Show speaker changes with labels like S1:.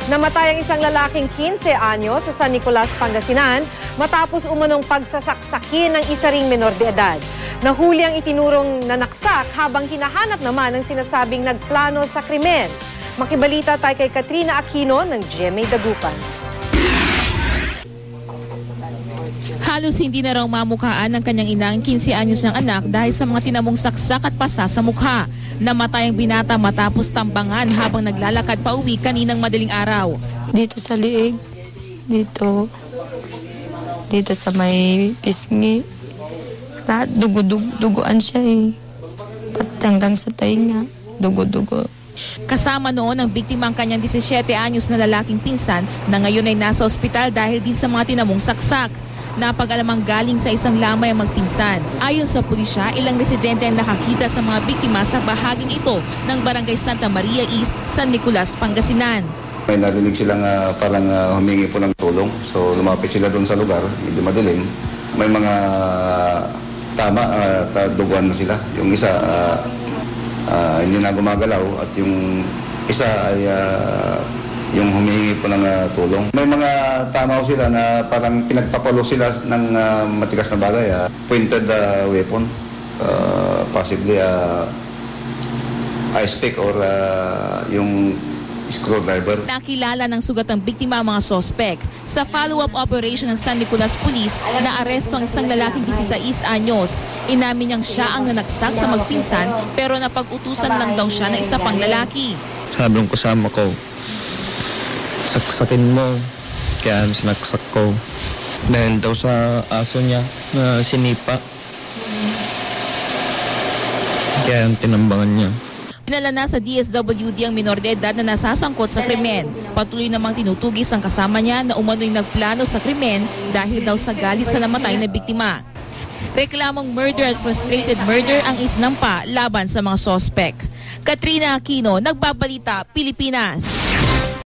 S1: Namatay ang isang lalaking 15 anyos sa San Nicolas, Pangasinan matapos umanong pagsasaksakin ng isa ring menor de edad. Nahuli ang itinurong nanaksak habang hinahanap naman ang sinasabing nagplano sa krimen. Makibalita tayo kay Katrina Aquino ng GMA Dagupan.
S2: Halos hindi na raw mamukhaan ng kanyang inang 15 anyos niyang anak dahil sa mga tinamong saksak at pasa sa mukha. Namatay ang binata matapos tambangan habang naglalakad pa uwi kaninang madaling araw.
S3: Dito sa liig, dito sa may pisngi, lahat duguan siya eh. Pati hanggang sa tainga, dugo.
S2: Kasama noon ang biktima ang kanyang 17 anyos na lalaking pinsan na ngayon ay nasa ospital dahil din sa mga tinamong saksak. Napag-alamang galing sa isang lamay ang magpinsan. Ayon sa pulisya, ilang residente ang nakakita sa mga biktima sa bahaging ito ng Barangay Santa Maria East, San Nicolas, Pangasinan.
S4: May narinig silang parang humingi po ng tulong. So lumapit sila doon sa lugar, hindi madilim. May mga duguan na sila. Yung isa hindi na gumagalaw at yung isa ay yung humihingi po ng tulong. May mga tama sila na parang pinagpapalo sila ng matigas na bagay, pointed weapon, possibly ice pick or yung screwdriver.
S2: Nakilala ng sugat ng biktima ang mga sospek. Sa follow-up operation ng San Nicolas Police, naaresto ang isang lalaking 16 anyos. Inamin niyang siya ang nanaksak sa magpinsan pero napag-utusan lang daw siya ng isa pang lalaki.
S5: Sabi ng kasama ko, saksakin mo, kaya sinaksak ko. Dahil daw sa aso niya na sinipa. Kaya tinambangan niya.
S2: Pinala na sa DSWD ang minor de edad na nasasangkot sa krimen. Patuloy namang tinutugis ang kasama niya na umano'y nagplano sa krimen dahil daw sa galit sa namatay na biktima. Reklamong murder at frustrated murder ang isinampa laban sa mga sospek. Katrina Aquino, Nagbabalita, Pilipinas.